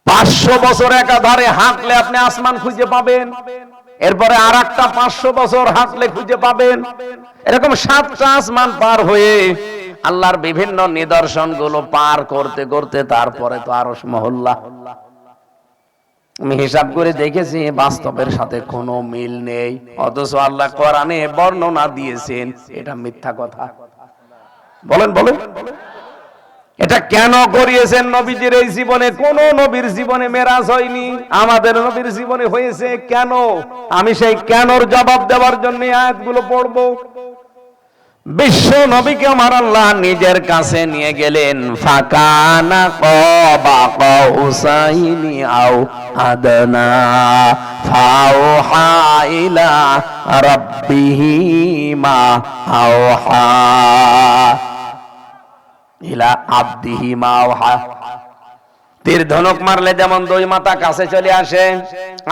500 বছর একাধারে হাঁটলে আপনি আসমান খুঁজে পাবেন, এরপরে আর একটা 500 বছর হাঁটলে খুঁজে পাবেন। এরকম 7টা আসমান পার হয়ে আল্লাহর বিভিন্ন নিদর্শন গুলো পার করতে করতে তারপরে তো আরশ মহল্লা। আমি হিসাব করে দেখেছি বাস্তবের সাথে কোনো মিল নেই, অথচ আল্লাহ কোরআনে বর্ণনা দিয়েছেন এটা মিথ্যা কথা। বলেন বলেন, এটা কেন করিয়েছেন নবীজির এই জীবনে? কোন নবীর জীবনে মেরাজ হয়নি, আমাদের নবীর জীবনে হয়েছে। কেন? আমি সেই কেনর জবাব দেওয়ার জন্য আয়াতগুলো পড়বো। বিশ্ব নবীকে আমার আল্লাহ নিজের কাছে নিয়ে গেলেন। ফাকানা ক্বাবা কাউসাইনি আও আদনা ফাওহা ইলা রাব্বিহি মা আওহা ইলা আবদিহি মা আওহা। তীর ধনুক মারলে যেমন দুই মাথা কাছে চলে আসে,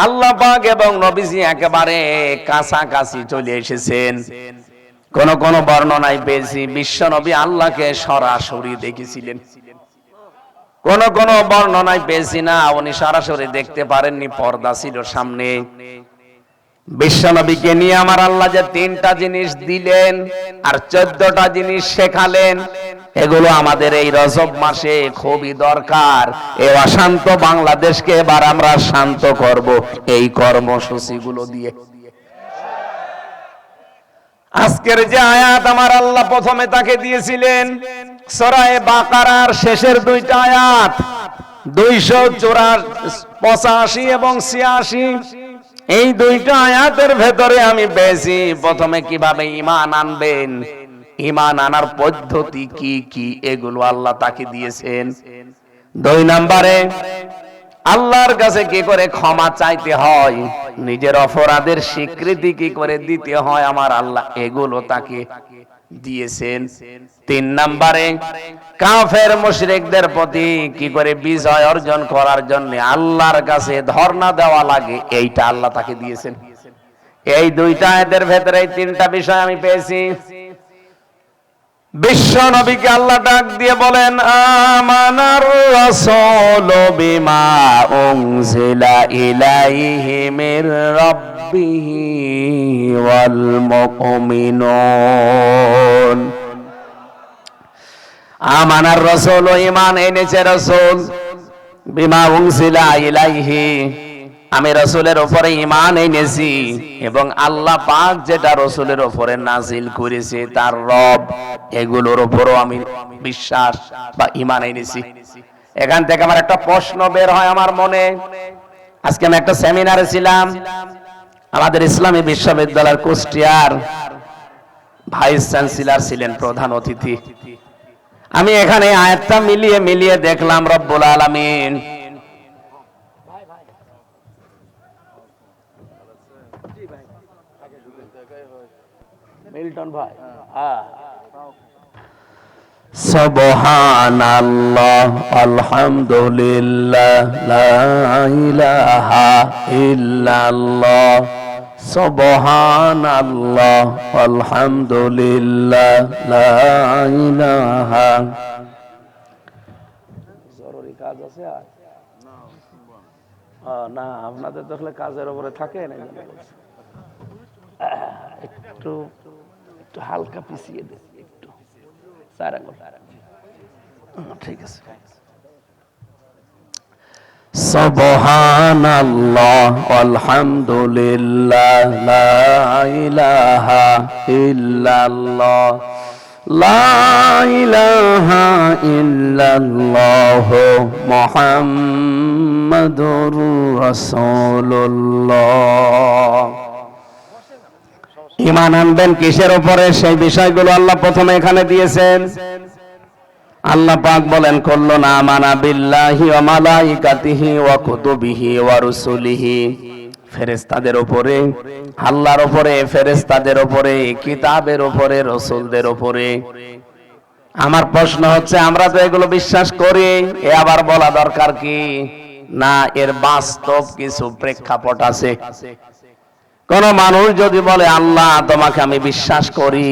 আল্লাহ পাক এবং নবীজি একেবারে কাছাকাছি চলে এসেছেন। কোন কোন বর্ণনায় পেয়েছি বিশ্ব নবী আল্লাহকে সরাসরি দেখেছিলেন, কোন কোন বর্ণনায় পেয়েছি না উনি সরাসরি দেখতে পারেননি, পর্দা ছিল সামনে। বিশ্ব নবীকে নিয়ে আমার আল্লাহ যে 3টা জিনিস দিলেন আর 14টা জিনিস শেখালেন, এগুলো আমাদের এই রজব মাসে খুবই দরকার। এই অশান্ত বাংলাদেশকে এবার আমরা শান্ত করব এই কর্মসূচিগুলো দিয়ে। আজকের যে আয়াত আমার আল্লাহ প্রথমে তাকে দিয়েছিলেন, সূরা বাকারার শেষের 2টা আয়াত 285 এবং 86, এই 2টা আয়াতের ভেতরে আমি পেয়েছি প্রথমে কিভাবে ঈমান আনবেন, ঈমান আনার পদ্ধতি কি কি, এগুলো আল্লাহ তাকে দিয়েছেন। 2 নম্বরে আল্লাহর কাছে কি করে ক্ষমা চাইতে হয়, নিজের অপরাধের স্বীকৃতি কি করে দিতে হয়, আমার আল্লাহ এগুলো তাকে দিয়েছেন। 3 নম্বরে কাফের মুশরিকদের প্রতি কি করে বিজয় অর্জন করার জন্য আল্লাহর কাছে ধর্ণা দেওয়া লাগে, এইটা আল্লাহ তাকে দিয়েছেন। এই 2টা আয়াতের ভেতরে এই 3টা বিষয় আমি পেয়েছি। বিশ্ব নবীকে আল্লাহ ডাক দিয়ে বলেন, আমানার রাসূলু বিমা উনজিলা ইলাইহি মির রাব্বিহি ওয়াল মুমিনুন। আমানার রাসূলু, ঈমান এনেছে রাসূল, বিমা উনজিলা ইলাইহি, আমি রাসূলের উপরে ঈমান এনেছি এবং আল্লাহ পাক যেটা রাসূলের উপরে নাজিল করেছে তার রব, এগুলোর উপরও আমি বিশ্বাস বা ঈমান এনেছি। এখান থেকে আমার একটা প্রশ্ন বের হয় আমার মনে। আজকে আমি একটা সেমিনারে ছিলাম, আমাদের ইসলামী বিশ্ববিদ্যালয়ের কুষ্টিয়ার ভাইস চ্যান্সেলর ছিলেন প্রধান অতিথি। আমি এখানে আয়াতটা মিলিয়ে মিলিয়ে দেখলাম রব্বুল আলামিন মিল্টন ভাই, সুবহানাল্লাহ আলহামদুলিল্লাহ লা ইলাহা ইল্লাল্লাহ, সুবহানাল্লাহ আলহামদুলিল্লাহ লা ইলাহা। জরুরি কাজ আছে আর না, আপনাদের দেখলে কাজের উপরে থাকে না, একটু একটু হালকা পিছিয়ে দেন, একটু ঠিক আছে। সুবহানাল্লাহ আলহামদুলিল্লাহ লা ইলাহা ইল্লাল্লাহ, লা ইলাহা ইল্লাল্লাহ মুহাম্মাদুর রাসূলুল্লাহ। ঈমান আনবেন কিসের উপরে, সেই বিষয়গুলো আল্লাহ প্রথমে এখানে দিয়েছেন। আল্লাহ পাক বলেন, কুল্লুনা আমানা বিল্লাহি ওয়া মালাইকাতিহি ওয়া কুতুবিহি ওয়া রুসুলিহি, ফেরেশতাদের উপরে, আল্লাহর উপরে, ফেরেশতাদের উপরে, কিতাবের উপরে, রাসূলদের উপরে। আমার প্রশ্ন হচ্ছে, আমরা তো এগুলো বিশ্বাস করি, এ আবার বলা দরকার কি? না, এর বাস্তব কিছু প্রেক্ষাপট আছে। কোন মানুষ যদি বলে আল্লাহ তোমাকে আমি বিশ্বাস করি,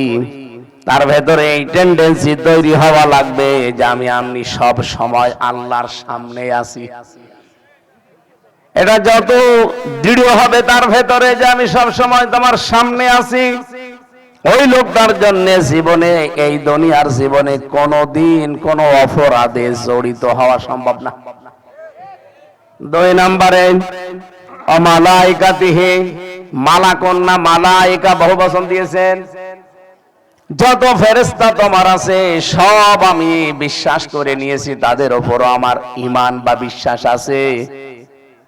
তার ভেতরে এই টেন্ডেন্সি তৈরি হওয়া লাগবে যে আমি সব সময় আল্লাহর সামনে আছি। এটা যত দৃঢ় হবে তার ভেতরে যে আমি সব সময় তোমার সামনে আছি, ওই লোকটার জন্য জীবনে, এই দুনিয়ার জীবনে কোনোদিন কোনো অপরাধে জড়িত হওয়া সম্ভব না। 2 নম্বরে অমালাইকাতিহি, মালাকুন না মালাইকা বহুবচন দিয়েছেন। যত ফেরেশতা তোমার আছে সব আমি বিশ্বাস করে নিয়েছি, তাদের উপরও আমার ঈমান বা বিশ্বাস আছে।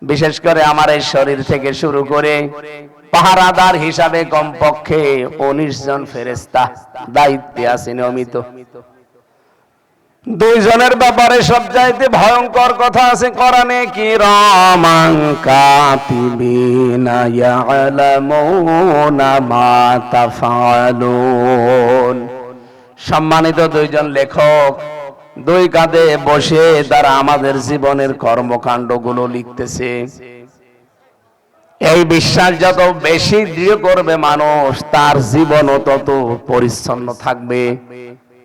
বিশেষ করে আমার এই শরীর থেকে শুরু করে পাহারাদার হিসাবে কমপক্ষে 19 জন ফেরেশতা দায়িত্বে আছে নিয়মিত। 2 জনের ব্যাপারে সবচাইতে ভয়ঙ্কর কথা আছে কোরআনে, কিরামান কাতিবিনা ইয়ালামুনা মা তাফআলুন। সম্মানিত 2 জন লেখক 2 কাঁধে বসে তারা আমাদের জীবনের কর্মকাণ্ডগুলো লিখতেছে। এই বিশ্বাস যত বেশি দৃঢ় করবে মানুষ, তার জীবনও তত পরিচ্ছন্ন থাকবে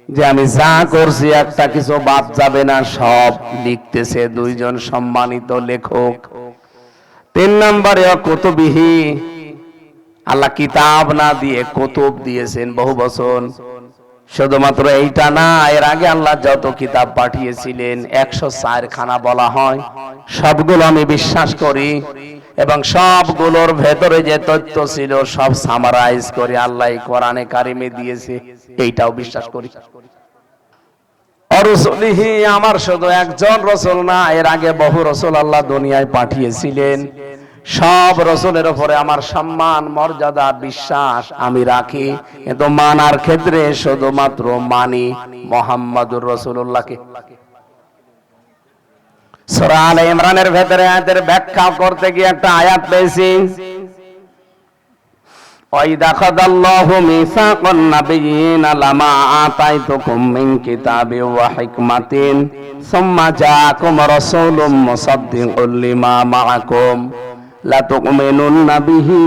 যে আমি যা করছি একটা কিছু বাদ যাবে না, সব লিখতেছে 2 জন সম্মানিত লেখক। 3 নম্বরে কুতুবিহি, আল্লাহ কিতাব না দিয়ে কুতুব দিয়েছেন বহুবচন। শুধুমাত্র এইটা না, এর আগে আল্লাহ যত কিতাব পাঠিয়েছিলেন 104 খানা বলা হয়, সবগুলো আমি বিশ্বাস করি এবং সবগুলোর ভেতরে যে তথ্য ছিল সব সামারাইজ করে আল্লাহ কোরআনে কারিমে দিয়েছে, এইটাও বিশ্বাস করি। অরসুলিহি, আমার শুধু একজন রসুল না, এর আগে বহু রসুল আল্লাহ দুনিয়ায় পাঠিয়েছিলেন। সব রসুলের উপরে আমার সম্মান, মর্যাদা, বিশ্বাস আমি রাখি, কিন্তু মানার ক্ষেত্রে শুধুমাত্র মানি মুহাম্মাদুর রাসূলুল্লাহকে। সূরা আলে ইমরানের ভেতরে আয়াতের ব্যাখ্যা করতে গিয়ে একটা আয়াত পেয়েছি, ওয়াইদা খাদাল্লাহু মিসাকান নাবিয়িনা লামা আতাইতুকুম মিন কিতাবি ওয়া হিকমাতিন সুম্মা জাআকুম রাসূলুম মুসাদ্দিকুল লিমা মাআকুম লা তু'মিনুন্না বিহি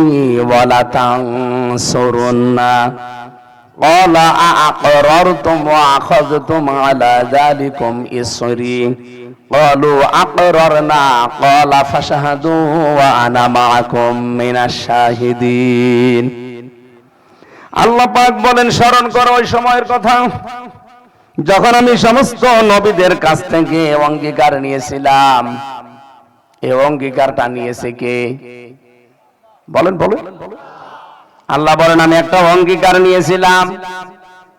ওয়া লা তানসুরুন্না ক্বালা আ'আকরারতুম ওয়া আখাযতুম আলা যালিকুম ইসরি ক্বালু আকরারনা ক্বালা ফাশহাদু ওয়া আনা মাআকুম মিনাশ শাহিদিন। আল্লাহ পাক বলেন, স্মরণ করো ওই সময়ের কথা যখন আমি সমস্ত নবীদের কাছ থেকে অঙ্গীকার নিয়েছিলাম। এই অঙ্গীকারটা নিয়েছে কে? বলেন বলেন। আল্লাহ বলেন, আমি একটা অঙ্গীকার নিয়েছিলাম,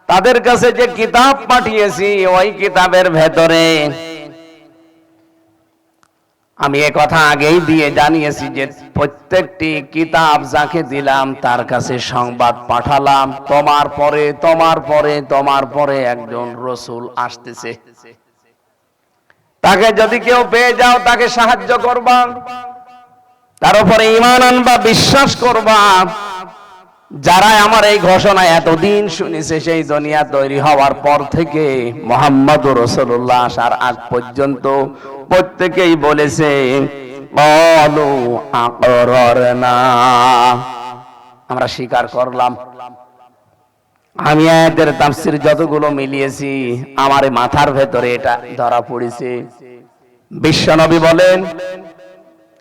তাদের কাছে যে কিতাব পাঠিয়েছি ওই কিতাবের ভেতরে আমি এ কথা আগেই দিয়ে জানিয়েছি যে প্রত্যেকটি কিতাব যাকে দিলাম তার কাছে সংবাদ পাঠালাম, তোমার পরে তোমার পরে তোমার পরে একজন রসুল আসতেছে, তাকে যদি কেউ পেয়ে যাও তাকে সাহায্য করবা, তার উপরে ঈমান আনবা, বিশ্বাস করবা। যারা আমার এই ঘোষণা এতদিন শুনেছে, সেই দুনিয়া তৈরি হওয়ার পর থেকে মুহাম্মদুর রাসূলুল্লাহ আসার আগ পর্যন্ত প্রত্যেকেই বলেছে ক্বালু আকরারনা, আমরা স্বীকার করলাম। আমি আয়াতের তাফসীর যতগুলো মিলিয়েছি আমার মাথার ভেতরে এটা ধরা পড়েছে। বিশ্বনবী বলেন,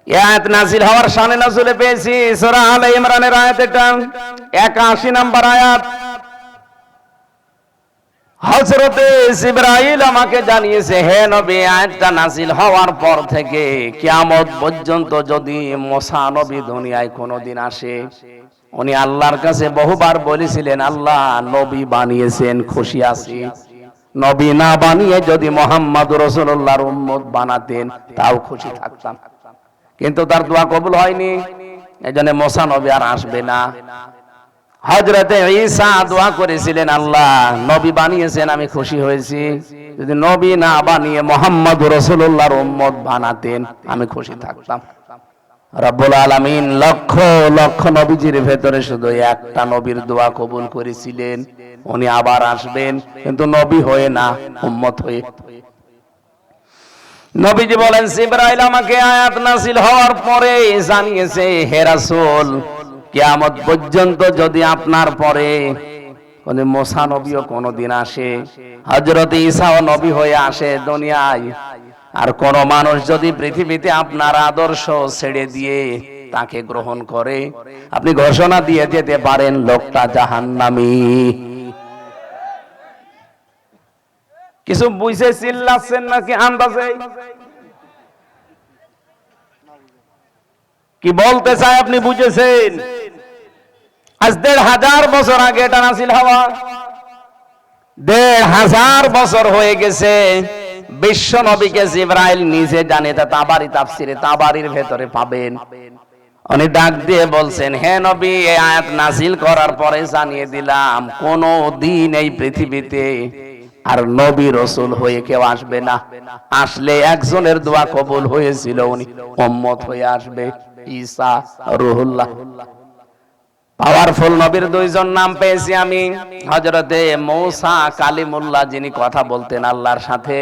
আয়াত নাযিল হওয়ার শানে নজুলে পেয়েছি সূরা আলে ইমরানের আয়াত, এটা 81 নম্বর আয়াত। হযরতে জিবরাইল আমাকে জানিয়েছে, হে নবী, আয়াতটা নাযিল হওয়ার পর থেকে কিয়ামত পর্যন্ত যদি মুসা নবী দুনিয়ায় কোনোদিন আসে, উনি আল্লাহর কাছে বহুবার বলেছিলেন, আল্লাহ নবী বানিয়েছেন, খুশি আছি। নবী না বানিয়ে যদি মুহাম্মদুর রাসূলুল্লাহর উম্মত বানাতেন তাও খুশি থাকতাম, কিন্তু তার দোয়া কবুল হয়নি, এজন্য মুসা নবী আর আসবে না। হযরতে ঈসা দোয়া করেছিলেন, আল্লাহ নবী বানিয়েছেন, আমি খুশি হয়েছি, যদি নবী না বানিয়ে মুহাম্মদুর রাসূলুল্লাহর উম্মত বানাতেন আমি খুশি থাকতাম। রব্বুল আলামিন লক্ষ লক্ষ নবীজির ভেতরে শুধু একটা নবীর দোয়া কবুল করেছিলেন, উনি আবার আসবেন, কিন্তু নবী হয়ে না, উম্মত হয়ে। নবীজি বলেন, জিবরাইল আমাকে আয়াত নাযিল হওয়ার পরে জানিয়েছে, হে রাসূল, কিয়ামত পর্যন্ত যদি আপনার পরে কোন মুসা নবীও কোনদিন আসে, হযরত ঈসাও নবী হয়ে আসে দুনিয়ায়, আর কোন মানুষ যদি পৃথিবীতে আপনার আদর্শ ছেড়ে দিয়ে তাকে গ্রহণ করে, আপনি ঘোষণা দিয়ে যেতে পারেন লোকটা জাহান্নামী। কিছু বুঝে চিল্লাচ্ছেন নাকি আন্দাজে? কি বলতে চাই আপনি বুঝেছেন? আজ ১,৫০০ বছর আগে এটা নাছিল হওয়া। ১,৫০০ বছর হয়ে গেছে। বিশ্ব নবীকে জিবরাইল নিজে জানে, তা তাবারি তাফসিরে তাবারির ভেতরে পাবেন। উনি ডাক দিয়ে বলছেন, হে নবী, এই আয়াত নাজিল করার পরে জানিয়ে দিলাম কোন দিন এই পৃথিবীতে আর নবী রাসূল হয়ে কেউ আসবে না। আসলে একজনের দোয়া কবুল হয়েছিল, উনি উম্মত হয়ে আসবে, ঈসা রূহুল্লাহ। পাওয়ারফুল নবীর দুইজন নাম পেয়েছি আমি, হযরতে মূসা কালিমুল্লাহ, যিনি কথা বলতেন আল্লাহর সাথে,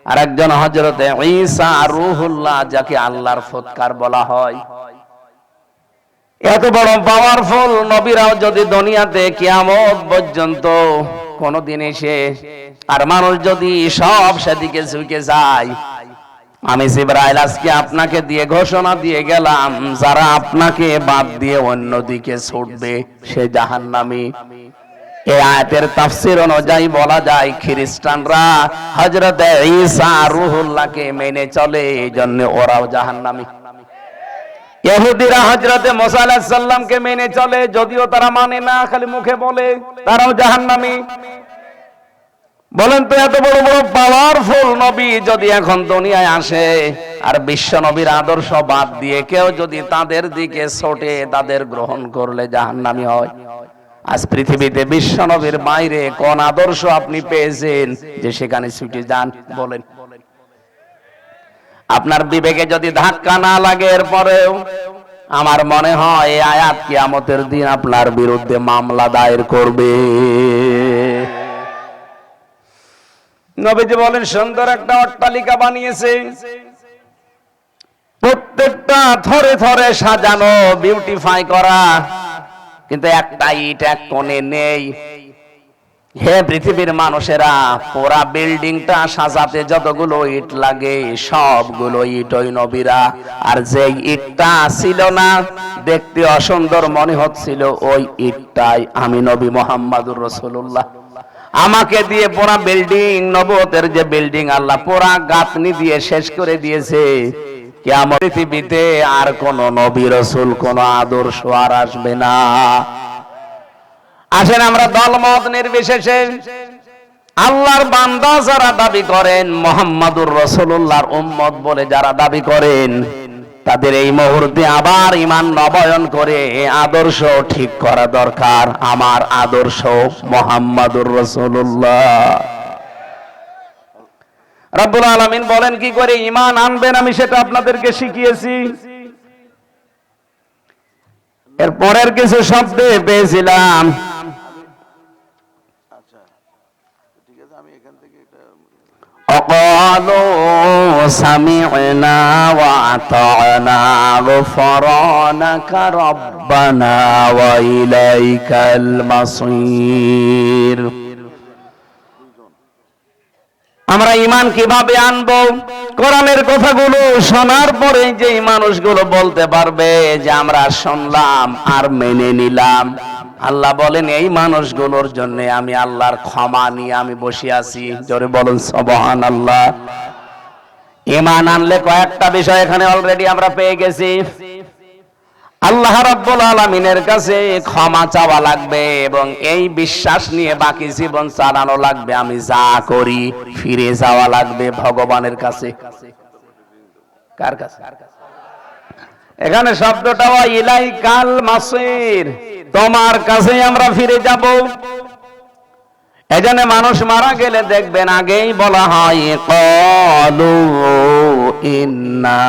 আর একজন হযরতে ঈসা রূহুল্লাহ, যাকে আল্লাহর ফুৎকার বলা হয়। এত বড় পাওয়ারফুল নবীরাও যদি দুনিয়াতে কিয়ামত পর্যন্ত কোনদিন এসে আর মানুষ যদি সব সেদিকে ঝুঁকে যায়, আমি জিবরাইল আজকে আপনাকে দিয়ে ঘোষণা দিয়ে গেলাম, যারা আপনাকে বাদ দিয়ে অন্যদিকে ছুটবে সে জাহান্নামী। এই আয়াতের তাফসীর অনুযায়ী বলা যায়, খ্রিস্টানরা হযরতে ঈসা রূহুল্লাহকে মেনে চলে, এই জন্য ওরাও জাহান্নামী। ইহুদিরা হযরতে মুসা আলাইহিস সালামকে মেনে চলে, যদিও তারা মানে না, খালি মুখে বলে, তারাও জাহান্নামী। বলেন তো, এত বড় বড় পাওয়ারফুল নবী যদি এখন দুনিয়ায় আসে আর বিশ্ব নবীর আদর্শ বাদ দিয়ে কেউ যদি তাদের দিকে ছোটে, তাদের গ্রহণ করলে জাহান্নামী হয়। আজ পৃথিবীতে বিশ্ব নবীর বাইরে কোন আদর্শ আপনি পেয়েছেন যে সেখানে ছুটে যান? বলেন। আপনার বিবেকে যদি ধাক্কা না লাগে এরপরেও, আমার মনে হয় এই আয়াত কিয়ামতের দিন আপনার বিরুদ্ধে মামলা দায়ের করবে। নবীজি বলেন, সুন্দর একটা অট্টালিকা বানিয়েছে, প্রত্যেকটা থরে থরে সাজানো, বিউটিফাই করা, কিন্তু একটা ইট এক কোণে নেই। হে পৃথিবীর মানুষেরা, পুরা বিল্ডিংটা সাজাতে যতগুলো ইট লাগে সবগুলো ইট ওই নবীরা। আর যে ইটটা ছিল না, দেখতে অসুন্দর মনে হচ্ছিল, ওই ইটটাই আমি নবী মুহাম্মদুর রাসূলুল্লাহ। আমাকে দিয়ে পুরা বিল্ডিং, নবুয়তের যে বিল্ডিং আল্লাহ পুরা গাঁথনি দিয়ে শেষ করে দিয়েছে। কিয়ামত পৃথিবীতে আর কোন নবী রাসূল, কোন আদর্শ আর আসবে না। আসেন আমরা দলমত নির্বিশেষে আল্লাহর বান্দা যারা দাবি করেন, মুহাম্মদুর রাসূলুল্লাহর উম্মত বলে যারা দাবি করেন, তাদের এই মুহূর্তে আবার ঈমান নবায়ন করে আদর্শ ঠিক করা দরকার। আমার আদর্শ মুহাম্মদুর রাসূলুল্লাহ। রব্বুল আলামিন বলেন কি করে ঈমান আনবেন, আমি সেটা আপনাদেরকে শিখিয়েছি। এর পরের কিছু শব্দে পেয়েছিলাম, وقالوا سمعنا وأطعنا غفرانك ربنا وإليك المصير। আমরা ঈমান কিভাবে আনবো? কোরআনের কথাগুলো শোনার পরে যে মানুষগুলো বলতে পারবে যে আমরা শুনলাম আর মেনে নিলাম, আল্লাহ বলেন এই মানুষগুলোর জন্য আমি আল্লাহর ক্ষমা নিয়ে আমি বসে আছি। জোরে বলুন সুবহানাল্লাহ। ঈমান আনলে কয়েকটা বিষয় এখানে অলরেডি আমরা পেয়ে গেছি। আল্লাহ রাব্বুল আলামিনের কাছে ক্ষমা চাওয়া লাগবে এবং এই বিশ্বাস নিয়ে বাকি জীবন চালানো লাগবে, আমি যা করি ফিরে যাওয়া লাগবে ভগবানের কাছে। কার কাছে? এখানে শব্দটা ইলাইকাল মাসির, তোমার কাছে আমরা ফিরে যাব। এজন্য মানুষ মারা গেলে দেখবেন আগেই বলা হয় ক্বালু ইন্না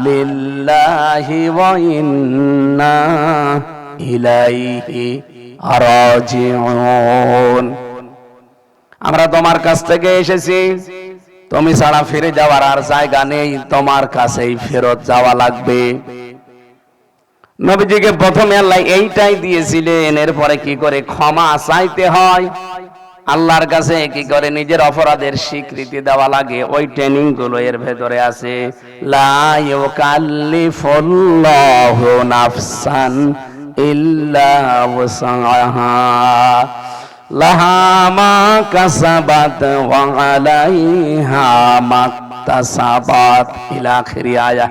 লিল্লাহি ওয়া ইন্না ইলাইহি রাজিউন। আমরা তোমার কাছ থেকে এসেছি, তুমি ছাড়া ফিরে যাওয়ার আর জায়গা নেই, তোমার কাছেই ফেরত যাওয়া লাগবে। নবীজিকে প্রথমে আল্লাহ এইটাই দিয়েছিলেন, এরপরে কি করে ক্ষমা চাইতে হয়। আল্লাহর কাছে কি করে নিজের অপরাধের স্বীকৃতি দেওয়া লাগে, ওই ট্রেনিং গুলো এর ভেতরে আছে। লা ইউকাল্লিফুল্লাহু নাফসান ইল্লা ওয়াসাহা লাহা মা কাসাবাত ওয়া আলাইহা মাকতাসাবাত ইলা আখিরি আয়া।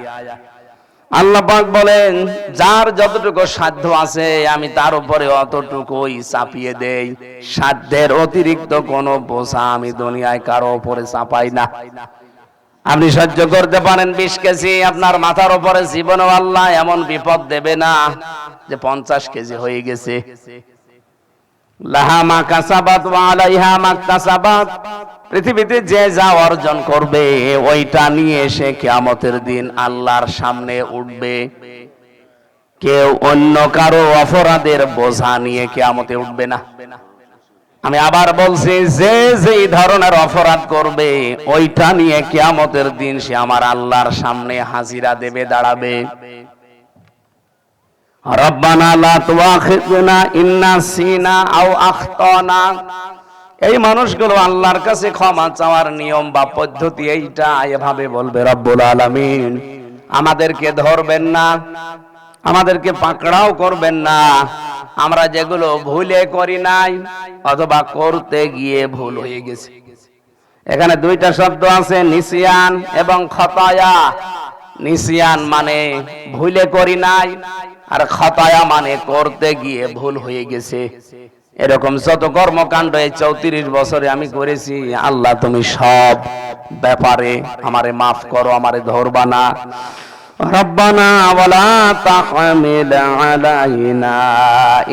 আল্লাহ পাক বলেন, যার যতটুকু সাধ্য আছে আমি তার উপরে অতটুকুই চাপিয়ে দেই। সাধ্যের অতিরিক্ত কোনো বোঝা আমি দুনিয়ায় কারো উপরে চাপাই না। আপনি সহ্য করতে পারেন 20 কেজি, আপনার মাথার উপরে জীবনও আল্লাহ এমন বিপদ দেবে না যে 50 কেজি হয়ে গেছে। লাহা মা কাসাবাত ওয়া আলাইহা মাকতাসাবাত। পৃথিবীতে যে যা অর্জন করবে ওইটা নিয়ে এসে কিয়ামতের দিন আল্লাহর সামনে উঠবে। কেউ অন্য কারো অপরাধের বোঝা নিয়ে কিয়ামতে উঠবে না। আমি আবার বলছি, যে যেই ধরনের অপরাধ করবে ওইটা নিয়ে কিয়ামতের দিন সে আমার আল্লাহর সামনে হাজিরা দেবে, দাঁড়াবে। রব্বানা লা তুআখিযনা ইন নাসিনা আও আখতানা। এই মানুষগুলো আল্লাহর কাছে ক্ষমা চাওয়ার নিয়ম বা পদ্ধতি এইটা, এভাবে বলবে, রব্বুল আলামিন আমাদেরকে ধরবেন না, আমাদেরকে পাকড়াও করবেন না, আমরা যেগুলো ভুলে করি নাই অথবা করতে গিয়ে ভুল হয়ে গেছে। এখানে দুইটা শব্দ আছে, নিসিয়ান এবং খতায়া। নিসিয়ান মানে ভুলে করি নাই, আর খতায়া মানে করতে গিয়ে ভুল হয়ে গেছে। এরকম যত কর্মকাণ্ড এই 34 বছরে আমি করেছি, আল্লাহ তুমি সব ব্যাপারে আমারে মাফ করো, আমারে ধরবা না। রব্বানা ওয়ালা তাহমিল আলাইনা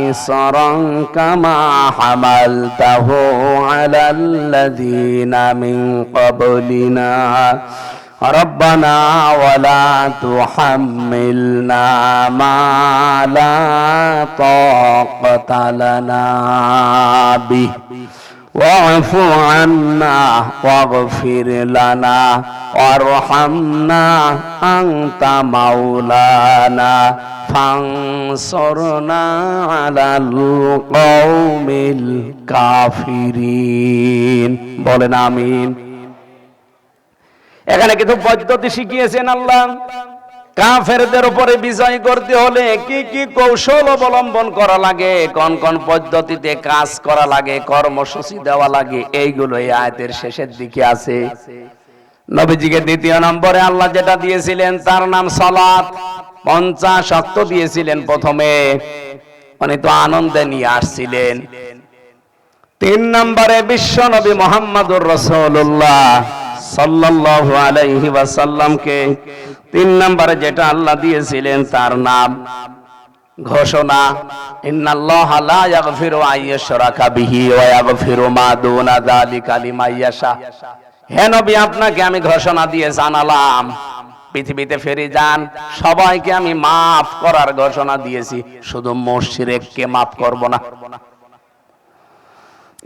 ইসরান কামা হামালতাহু আলাল্লাযিনা মিন ক্বাবলিনা রব্বানা ওয়ালা তুহাম্মিলনা মা লা তাকাতা লানা বিহি ওয়া'ফু আন্না ওয়াগফির লানা ওয়ারহামনা আনতা মাওলানা ফানসুরনা আলাল কওমিল কাফিরিন। বলেন আমিন। এখানে কিছু পদ্ধতি শিখিয়েছেন আল্লাহ। কাফেরদের উপরে বিজয় করতে হলে কি কি কৌশল অবলম্বন করা লাগে, কোন কোন পদ্ধতিতে কাজ করা লাগে, কর্মসূচি দেওয়া লাগে, এইগুলো এই আয়াতের শেষের দিকে আছে। নবীজিকে দ্বিতীয় নম্বরে আল্লাহ যেটা দিয়েছিলেন তার নাম সালাত। 50 ওয়াক্ত দিয়েছিলেন প্রথমে, উনি তো আনন্দে নিয়ে আসছিলেন। 3 নম্বরে বিশ্ব নবী মুহাম্মদুর রাসূলুল্লাহ সাল্লাল্লাহু আলাইহি ওয়াসাল্লামকে 3 নম্বরে যেটা আল্লাহ দিয়েছিলেন তার নাম ঘোষণা, ইন্নাল্লাহা লা ইয়াগফিরু আইয়াশরাকা বিহি ওয়া ইয়াগফিরু মা দুনা যালিকা লিমান ইয়াশা। হে নবী, আপনাকে আমি ঘোষণা দিয়ে জানালাম, পৃথিবীতে ফিরে যান, সবাইকে আমি মাফ করার ঘোষণা দিয়েছি, শুধু মুশরিককে মাফ করব না।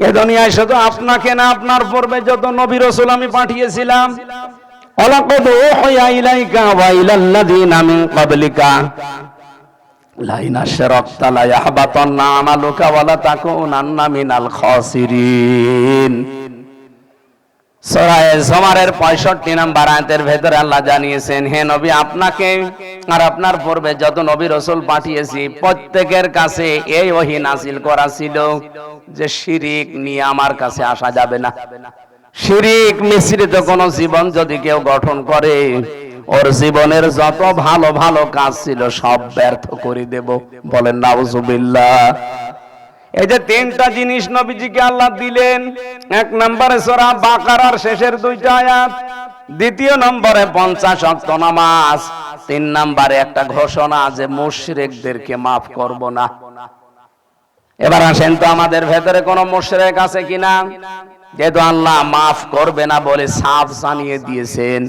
এ দুনিয়ায় শুধু আপনাকে না, আপনার পূর্বে যত নবী রাসূল আমি পাঠিয়েছিলাম, ওয়ালাকাদ উহিয়া ইলাইকা ওয়া ইলাল্লাযিনা মিন ক্বাবলিকা লা ইন আশরাকতা লা ইয়াহবাতান্না আমালুকা ওয়া লা তাকুনান্না মিনাল খাসিরিন। সূরা জুমারের 65 নম্বর আয়াতের ভেতরে আল্লাহ জানিয়েছেন, হে নবী, আপনাকে আর আপনার পূর্বে যত নবী রাসূল পাঠিয়েছি প্রত্যেকের কাছে এই ওহী নাযিল করা ছিল যে শিরিক নিয়ে আমার কাছে আসা যাবে না। শিরিক মিশ্রিত কোন জীবন যদি কেউ গঠন করে, ওর জীবনের যত ভালো ভালো কাজ ছিল সব ব্যর্থ করে দেব। বলেন নাউজুবিল্লাহ। এই যে 3টা জিনিস নবীজিকে আল্লাহ দিলেন, 1 নম্বরে সূরা বাকারার শেষের 2টা আয়াত, 2 নম্বরে 50 ওয়াক্ত নামাজ, 3 নম্বরে একটা ঘোষণা যে মুশরিকদেরকে maaf করব না। এবার আসেন তো, আমাদের ভেতরে কোন মুশরিক আছে কিনা? যেহেতু আল্লাহ maaf করবে না বলে সাফ জানিয়ে দিয়েছেন,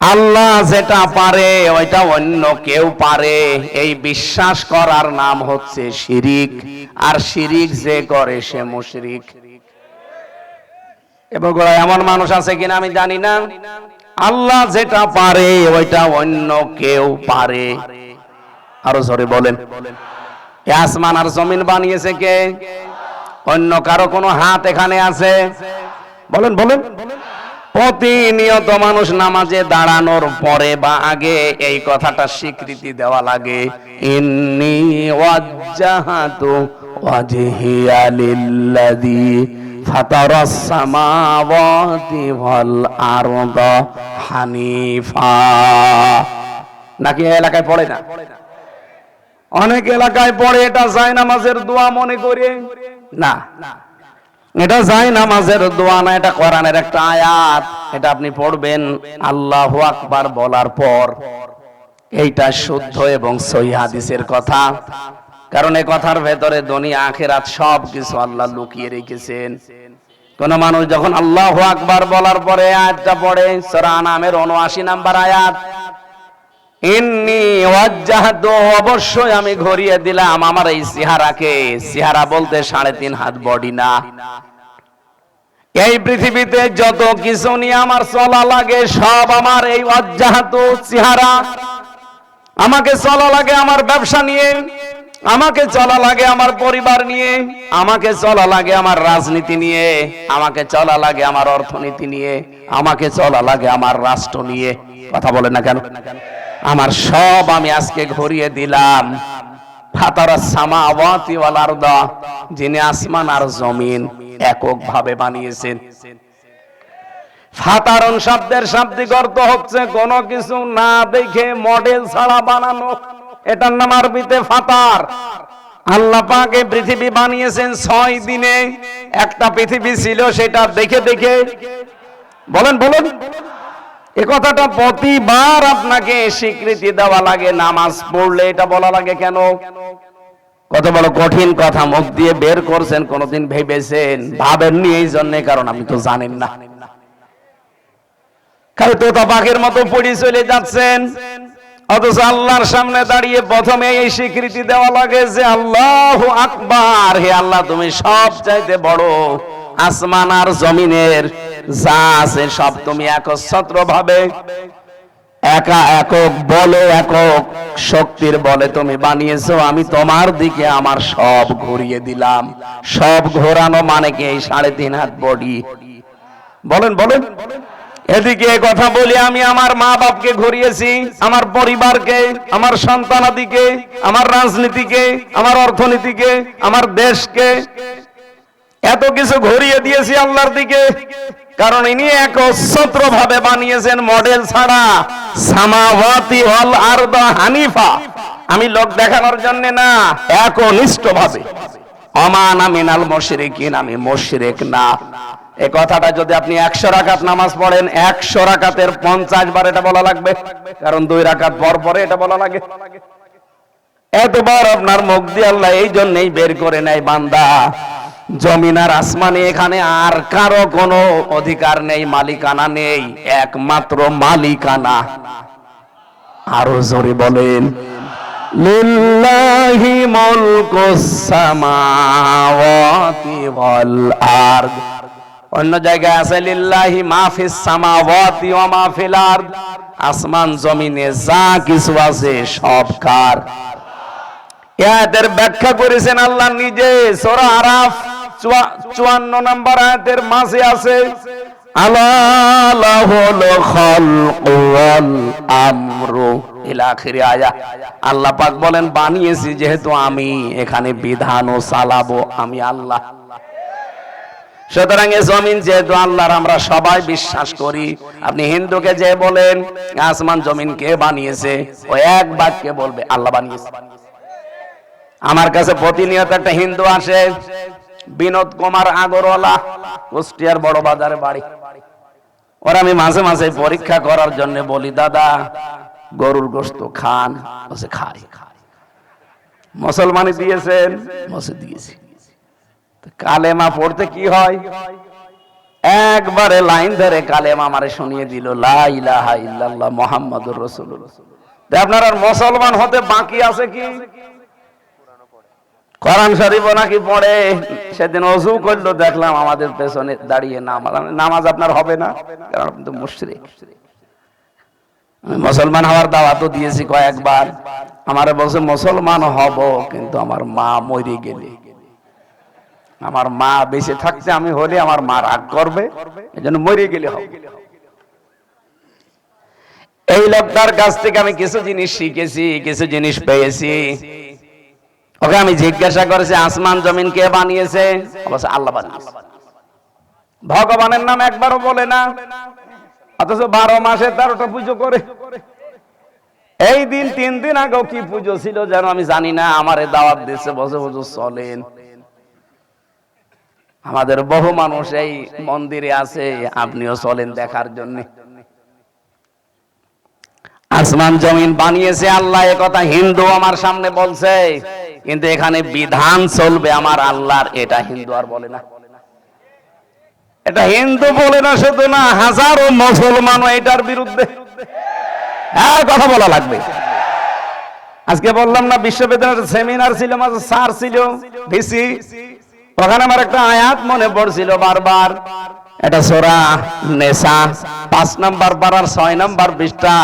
আল্লাহ যেটা পারে ওইটা অন্য কেউ পারে, এই বিশ্বাস করার নাম হচ্ছে শিরিক। আর শিরিক যে করে সে মুশরিক। এবং এমন মানুষ আছে কিনা আমি জানি না, আল্লাহ যেটা পারে ওইটা অন্য কেউ পারে। আরো জোরে বলেন। আসমান আর জমিন বানিয়েছে কে? অন্য কারো কোনো হাত এখানে আছে? বলেন বলেন। প্রতিনিয়ত মানুষ নামাজে দাঁড়ানোর পরে বা আগে এই কথাটা স্বীকৃতি দেওয়া লাগে, ইন্নী ওয়াজ্জাহাতু ওয়াজহিয়া লিল্লাযী ফাতারাস সামাওয়াতি ওয়াল আরদা হানিফা। নাকি এলাকায় পড়ে না? অনেক এলাকায় পড়ে এটা জায়নামাজের দোয়া মনে করে। না, এটা জায়নামাজের দোয়া না, এটা কোরআনের একটা আয়াত। এটা আপনি পড়বেন আল্লাহু আকবার বলার পর। এইটা শুদ্ধ এবং সহিহ হাদিসের কথা, কারণ এই কথার ভেতরে দুনিয়া আখিরাত সব কিছু আল্লাহ লুকিয়ে রেখেছেন। কোন মানুষ যখন আল্লাহু আকবার বলার পরে আয়াতটা পড়ে, সূরা আনামের ৭৯ নম্বর আয়াত, ইন্নী ওয়াজ্জাহতু, অবশ্যই আমি ঘুরিয়ে দিলাম আমার এই চেহারাকে। চেহারা বলতে ৩.৫ হাত বডি না। এই পৃথিবীতে যত কিছু নিয়ে আমার চলা লাগে সব আমার এই ওয়াজ্জাহতু চেহারা। আমাকে চলা লাগে আমার ব্যবসা নিয়ে, আমাকে চলা লাগে আমার পরিবার নিয়ে, আমাকে চলা লাগে আমার রাজনীতি নিয়ে, আমাকে চলা লাগে আমার অর্থনীতি নিয়ে, আমাকে চলা লাগে আমার রাষ্ট্র নিয়ে। কথা বলেন না কেন? আমার সব আমি আজকে ঘুরিয়ে দিলাম ফাতারাস সামাওয়াতি ওয়াল আরদা, যিনি আসমান আর জমিন এককভাবে বানিয়েছেন। ফাতারন শব্দের শাব্দিক অর্থ হচ্ছে কোন কিছু না দেখে মডেল ছাড়া বানানো। এটার নাম আরবিতে ফাতার। আল্লাহ পাক এই পৃথিবী বানিয়েছেন 6 দিনে। একটা পৃথিবী ছিল সেটা দেখে দেখে। বলেন বলেন। এই কথাটা প্রতিবার আপনাকে স্বীকৃতি দেওয়া লাগে। নামাজ পড়লে এটা বলা লাগে কেন? কত বড় কঠিন কথা মুখ দিয়ে বের করছেন, কোনদিন ভেবেছেন? ভাবেননি এই জন্য, কারণ আপনি তো জানেন না। খালি তোতা পাখির মতো পড়ে চলে যাচ্ছেন, অথচ আল্লাহর সামনে দাঁড়িয়ে প্রথমে এই স্বীকৃতি দেওয়া লাগে যে আল্লাহু আকবার, হে আল্লাহ তুমি সব চাইতে বড়। আসমান আর জমিনের যা আছে সব তুমি একচ্ছত্র ভাবে একা একক বলে, একক শক্তির বলে তুমি বানিয়েছো। আমি তোমার দিকে আমার সব ঘুরিয়ে দিলাম। সব ঘোরানো মানে কি? এই ৩.৫ হাত বডি। বলেন বলেন। এদিকে কথা বলি, আমি আমার মা বাপকে ঘুরিয়েছি, আমার পরিবারকে, আমার সন্তানাদিকে, আমার রাজনীতিকে, আমার অর্থনীতিকে, আমার দেশকে, এত কিছু ঘুরিয়ে দিয়েছি আল্লাহর দিকে, কারণ ইনি একচ্ছত্র ভাবে বানিয়েছেন, মডেল ছাড়া। সামাওয়াতি ওয়াল আরদা হানিফা, আমি লোক দেখানোর জন্য না, একনিষ্ঠ ভাবে। আনা মিনাল মুশরিকিন, আমি মুশরিক না। এই কথাটা যদি আপনি 100 রাকাত নামাজ পড়েন, 100 রাকাতের 50 বার এটা বলা লাগবে, কারণ 2 রাকাত পর পরে এটা বলা লাগে। এতবার আপনার মুখ দিয়ে আল্লাহ এই জন্যই বের করে নেয়, বান্দা জমিন আর আসমানে এখানে আর কারো কোনো অধিকার নেই, মালিকানা নেই, একমাত্র মালিকানা। আরো জোরে বলেন, লিল্লাহি মুলকুস সামাওয়াতি ওয়াল আরদ। অন্য জায়গায় আছে লিল্লাহি মা ফিস সামাওয়াতি ওয়া মা ফিল আরদ, আসমান জমিনে যা কিছু আছে সব কার। এর ব্যাখ্যা করেছেন আল্লাহ নিজে। সূরা আরাফ 54 নম্বর আয়াতের মাঝে আছে, আলা লাহুল খালকু ওয়াল আমরু ইলা আখিরি আয়া। আল্লাহ পাক বলেন বানিয়েছি যেহেতু আমি, এখানে বিধানও চালাবো আমি আল্লাহ। সুতরাং এই জমিন যেহেতু আল্লাহর, আমরা সবাই বিশ্বাস করি। আপনি হিন্দুকে যে বলেন আসমান জমিন কে বানিয়েছে, ও এক বাক্যে বলবে আল্লাহ বানিয়েছে। আমার কাছে প্রতিনিয়ত একটা হিন্দু আসে, বিনোদ কুমার আগরওয়ালা, কুষ্টিয়ার বড় বাজারে বাড়ি। ওর আমি মাঝে মাঝে পরীক্ষা করার জন্য বলি, দাদা গরুর গোশত খান? বসে খাই। মুসলমানি দিয়েছেন? বসে দিয়েছি। কালেমা পড়তে কি হয়? একবারে লাইন ধরে কালেমা আমারে শুনিয়ে দিল, লা ইলাহা ইল্লাল্লাহ মুহাম্মাদুর রাসূলুল্লাহ। আপনার আর মুসলমান হতে বাকি আছে কি? কোরআন শরীফ নাকি পড়ে। সেদিন ওযু করলো, দেখলাম আমাদের পেছনে দাঁড়িয়ে নামাজ আপনার হবে না, কারণ আপনি তো মুশরিক। আমি মুসলমান হওয়ার দাওয়াতও দিয়েছি কয়েকবার। আমারে বলছে মুসলমান হব, কিন্তু আমার মা মরে গেলে। আমার মা বেঁচে থাকতে আমি হলে আমার মা রাগ করবে, এজন্য মরে গেলে হবে। এই লোকটার কাছ থেকে আমি কিছু জিনিস শিখেছি, কিছু জিনিস পেয়েছি। ওকে আমি জিজ্ঞাসা করেছি আসমান জমিন কে বানিয়েছে? অবশ্য আল্লাহ বানিয়েছে। ভগবানের নাম একবারও বলে না, অথচ 12 মাসে 13টা পুজো করে। এই দিন 3 দিন আগেও কি পুজো ছিল যেন আমি জানি না, আমারে দাওয়াত দিচ্ছে, বসে বসে চলেন। আমাদের বহু মানুষ এই মন্দিরে আছে, আপনিও চলেন দেখার জন্য। আসমান জমিন বানিয়েছে আল্লাহ, এ কথা হিন্দু আমার সামনে বলছে, কিন্তু এখানে বিধান চলবে আমার আল্লাহর, এটা হিন্দু আর বলে না। এটা হিন্দু বলে না শুধু না, হাজারো মুসলমানও এটার বিরুদ্ধে। হ্যাঁ, কথা বলা লাগবে। আজকে বললাম না বিশ্ববিদ্যালয়ের সেমিনার ছিল, আমাদের স্যার ছিল ভিসি, ওখানে আমার একটা আয়াত মনে পড়ছিল বারবার। এটা সূরা নেসা 5 নাম্বার পারার 6 নাম্বার পৃষ্ঠা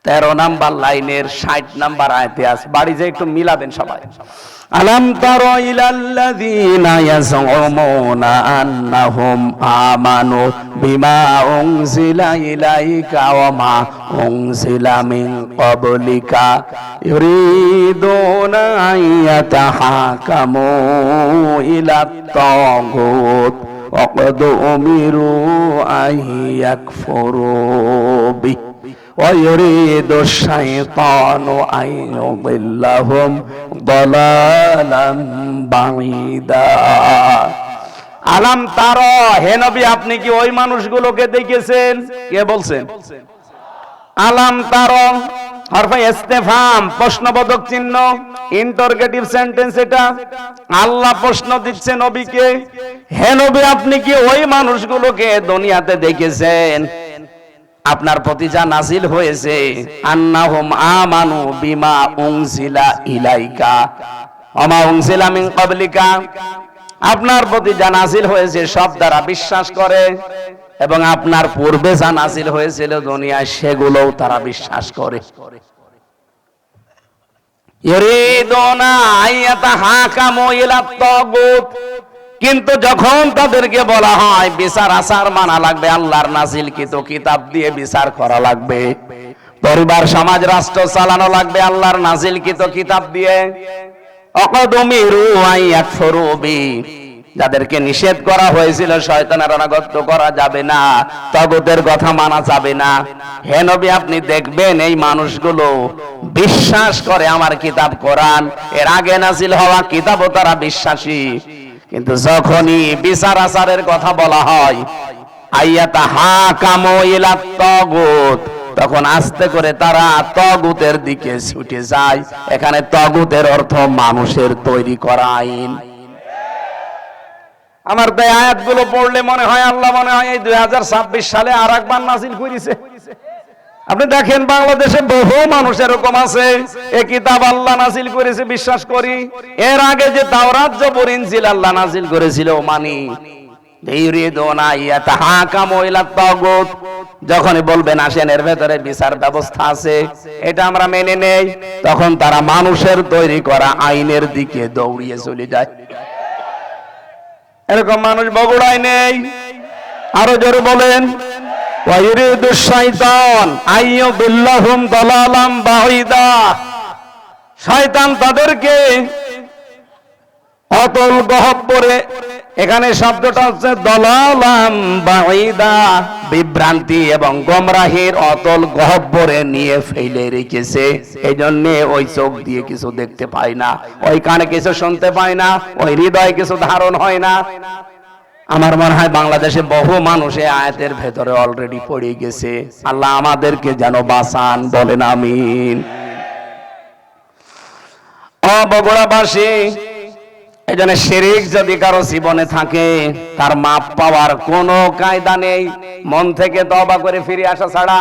13 নাম্বার লাইনের 60 নাম্বার আয়াতে আছে। বাড়ি যে একটু মিলাবেন সবাই। আলাম তারা ইলাল্লাযীনা ইয়াযউমুনা আন্নাহুম আমানু বিমা উনজিলা ইলাইকা ওয়া মা উনজিলা মিন ক্বাবলিকা ইউরিদুনা আইয়াতাহাকামু ইলাত তাগুত ওয়া ক্বাদ উমিরু আইয়াকফুরু বি ويريد الشيطان أن يضلهم ضلالا بعيدا আলাম তারা, হে নবী আপনি কি ওই মানুষগুলোকে দেখেছেন? কে বলছেন? আলাম তারা হরফে ইস্তেফহাম, প্রশ্নবোধক চিহ্ন, ইন্টারোগেটিভ সেন্টেন্স। এটা আল্লাহ প্রশ্ন দিচ্ছে নবীকে, হে নবী আপনি কি ওই মানুষগুলোকে দুনিয়াতে দেখেছেন আপনার প্রতি যা নাজিল হয়েছে? আন্নাহুম আমানু বিমা উনজিলা ইলাইকা ওয়া মা উনজিলা মিন ক্বাবলিকা, আপনার প্রতি যা নাজিল হয়েছে সব দ্বারা বিশ্বাস করে, এবং আপনার পূর্বে যা নাজিল হয়েছিল দুনিয়ায় সেগুলোও তারা বিশ্বাস করে। ইউরিদুনা আইয়াতাহাকামু ইলাত তাগুত, কিন্তু যখন তাদেরকে বলা হয় বিচার আচার মানা লাগবে, আল্লাহর নাজিলকৃত কিতাব দিয়ে বিচার করা লাগবে, পরিবার সমাজ রাষ্ট্র চালানো লাগবে আল্লাহর নাজিলকৃত কিতাব দিয়ে, অকদমিরু আইয়াকফুরু বি, যাদেরকে নিষেধ করা হয়েছিল শয়তানের আনুগত্য করা যাবে না, তাগুতের কথা মানা যাবে না, হে নবী আপনি দেখবেন এই মানুষগুলো বিশ্বাস করে আমার কিতাব কোরআন, এর আগে নাজিল হওয়া কিতাবও তারা বিশ্বাসী, কিন্তু যখনই বিচার আচারের কথা বলা হয় আইয়াতাহাকামু ইলাত তাগুত, তখন আস্তে করে তারা তাগুতের দিকে ছুটে যায়। এখানে তাগুতের অর্থ মানুষের তৈরি করা আইন। আমার তো আয়াতগুলো পড়লে মনে হয় আল্লাহ মনে হয় এই 2026 সালে আরেকবার নাজিল করেছে। আপনি দেখেন বাংলাদেশে বহু মানুষ এরকম আছে, এই কিতাব আল্লাহ নাজিল করেছে বিশ্বাস করি, এর আগে যে তাওরাত জবুর ইনজিল আল্লাহ নাজিল করেছিল মানি। ইউরিদুনা ইয়াতাহাকামু ইলাত তাগুত, যখনই বলবেন আসেন এর ভেতরে বিচার ব্যবস্থা আছে, এটা আমরা মেনে নেই, তখন তারা মানুষের তৈরি করা আইনের দিকে দৌড়িয়ে চলে যায়। এরকম মানুষ বগুড়ায় নেই? আরো জোরে বলেন। ওয়াইরিদু শাইতান আইয়ুদিল্লাহুম দালালাম বাঈদা, শয়তান তাদেরকে অতল গহ্বরে, এখানে শব্দটা হচ্ছে দালালাম বাঈদা, বিভ্রান্তি এবং গোমরাহির অতল গহ্বরে নিয়ে ফেলে রেখেছে। এই জন্য ওই চোখ দিয়ে কিছু দেখতে পায় না, ওই কানে কিছু শুনতে পায় না, ওই হৃদয়ে কিছু ধারণ হয় না। আমার মনে হয় বাংলাদেশে বহু মানুষ এই আয়াতের ভেতরে অলরেডি পড়ে গেছে। আল্লাহ আমাদেরকে যেন বাঁচান, বলেন আমিন। ও বগুড়াবাসী, এই জন্য শিরক যদি কারো জীবনে থাকে তার মাপ পাওয়ার কোনো কায়দা নেই, মন থেকে তওবা করে ফিরে আসা ছাড়া।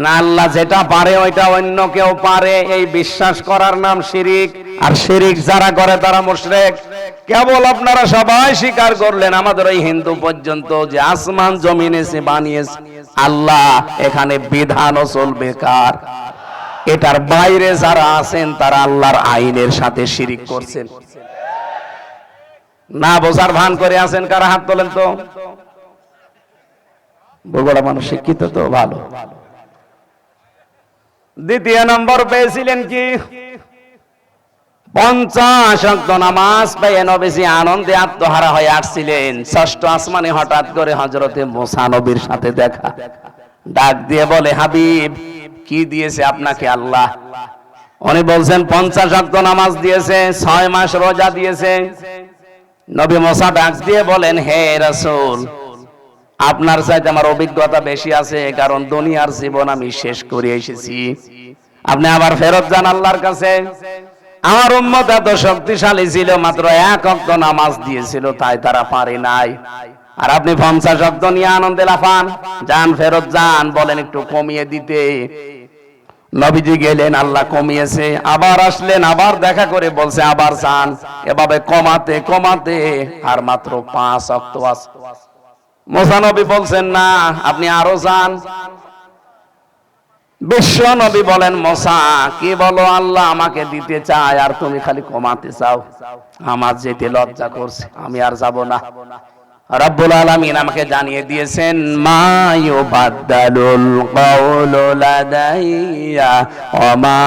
না, আল্লাহ যেটা পারে ওইটা অন্য কেউ পারে, এই বিশ্বাস করার নাম শিরক। আর শিরক যারা করে তারা মুশরিক। কেবল আপনারা সবাই স্বীকার করলেন, আমাদের ওই হিন্দু পর্যন্ত, যে আসমান জমিন এসে বানিয়েছে আল্লাহ, এখানে বিধানও চলবে কার? এটার বাইরে যারা আছেন তারা আল্লাহর আইনের সাথে শিরক করছেন। না বোঝার ভান করে আছেন কারা? হাত তোলেন তো। বগুড়া মানুষ শিক্ষিত তো ভালো। দ্বিতীয় নম্বর পেয়েছিলেন কি? 50 ওয়াক্ত নামাজ পেয়ে নবীজি আনন্দে আত্মহারা হয়ে আসছিলেন। ষষ্ঠ আসমানে হঠাৎ করে হযরতে মুসা নবীর সাথে দেখা। ডাক দিয়ে বলে, হাবিব, কি দিয়েছে আপনাকে আল্লাহ? উনি বলছেন 50 ওয়াক্ত নামাজ দিয়েছে, 6 মাস রোজা দিয়েছে। নবী মুসা ডাক দিয়ে বলেন, হে রাসূল, আপনার চাইতে আমার অভিজ্ঞতা বেশি আছে, কারণ দুনিয়ার জীবন আমি শেষ করে এসেছি। আপনি আবার ফেরত যান আল্লাহর কাছে। আমার উম্মত এত শক্তিশালী ছিল, মাত্র 1 ওয়াক্ত নামাজ দিয়েছিল, তাই তারা পারে নাই। আর আপনি 50 ওয়াক্ত নিয়ে আনন্দে লাফান। যান, ফেরত যান, বলেন একটু কমিয়ে দিতে। নবীজি গেলেন, আল্লাহ কমিয়েছে। আবার আসলেন, আবার দেখা করে বলছে আবার যান। এভাবে কমাতে কমাতে আর মাত্র 5 ওয়াক্ত আছে। মুসা নবী বলছেন, না, আপনি আরো যান। বিশ্ব নবী বলেন, মুসা, কি বলো? আল্লাহ আমাকে দিতে চায় আর তুমি খালি কমাতে চাও। আমার যেতে লজ্জা করছে, আমি আর যাব না। রব্বুল আলামিন আমাকে জানিয়ে দিয়েছেন, মা ইউবাদদালুল কাউলু লাদাইয়া ওয়া মা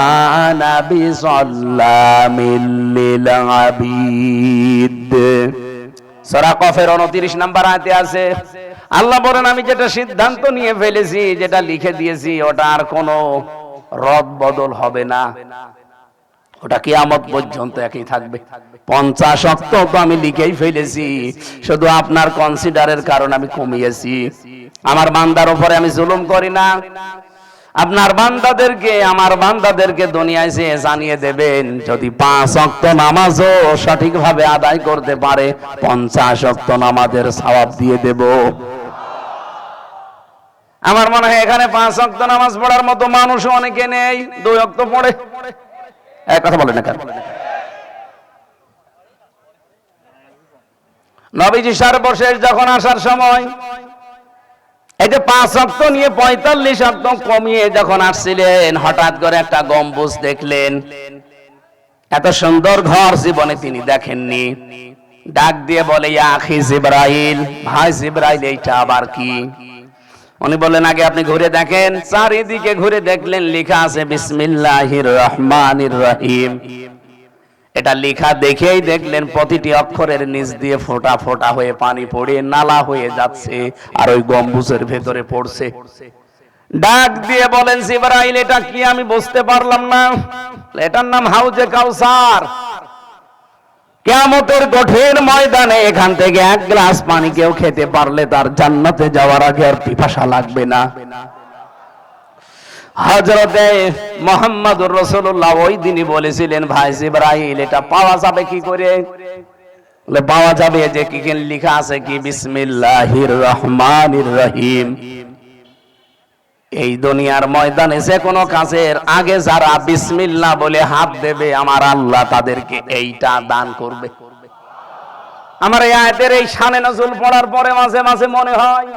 আনা বিযাল্লামিল লিল আবিদ। সূরা কফের 29 নম্বর আয়াতে আছে, আল্লাহ বলেন, আমি যেটা সিদ্ধান্ত নিয়ে ফেলেছি, যেটা লিখে দিয়েছি, ওটা আর কোনো রদ বদল হবে না। ওটা কিয়ামত পর্যন্ত একই থাকবে। 50 ওয়াক্ত তো আমি লিখেই ফেলেছি, শুধু আপনার কনসিডারের কারণে আমি কমিয়েছি। আমার বান্দার উপরে আমি জুলুম করি না। আপনার বান্দাদেরকে, আমার বান্দাদেরকে দুনিয়ায় যে জানিয়ে দেবেন, যদি 5 ওয়াক্ত নামাজও সঠিকভাবে আদায় করতে পারে, 50 ওয়াক্ত নামাজের সওয়াব দিয়ে দেব। আমার মনে হয় এখানে 5 ওয়াক্ত নামাজ পড়ার মতো মানুষও অনেকে নেই, 2 ওয়াক্ত পড়ে। এক কথা বলেন না কেন? নবীজি সর্বশেষ যখন আসার সময়, এই যে 5 ওয়াক্ত নিয়ে 45 ওয়াক্ত কমিয়ে যখন আসছিলেন, হঠাৎ করে একটা গম্বুজ দেখলেন। এত সুন্দর ঘর জীবনে তিনি দেখেননি। ডাক দিয়ে বলে, ইয়া আখি জিবরাইল, ভাই জিবরাইল, এইটা আবার কি? উনি বললেন, আগে আপনি ঘুরে দেখেন। চারিদিকে ঘুরে দেখলেন, লেখা আছে বিসমিল্লাহির রহমানির রহিম। এটা লেখা দেখেই দেখলেন প্রতিটি অক্ষরের নিচ দিয়ে ফোঁটা ফোঁটা হয়ে পানি পড়ে নালা হয়ে যাচ্ছে, আর ওই গম্বুজের ভেতরে পড়ছে। ডাক দিয়ে বলেন, জিবরাইল, এটা কি? আমি বুঝতে পারলাম না। এটার নাম হাউজে কাউসার। কিয়ামতের কঠিন ময়দানে এখান থেকে 1 গ্লাস পানি কেউ খেতে পারলে তার জান্নাতে যাওয়ার আগে আর পিপাসা লাগবে না। হযরতে মুহাম্মদুর রাসূলুল্লাহ ওই দিনই বলেছিলেন, ভাই জিবরাইল, এটা পাওয়া যাবে কি করে? বলে, পাওয়া যাবে যে কি লেখা আছে, কি বিসমিল্লাহির রহমানির রহিম। এই দুনিয়ার ময়দানে যে কোনো কাজের আগে যারা বিসমিল্লাহ বলে হাত দেবে, আমার আল্লাহ তাদেরকে এইটা দান করবে। আমার এই আয়াতের এই শানে নজুল পড়ার পরে মাঝে মাঝে মনে হয়,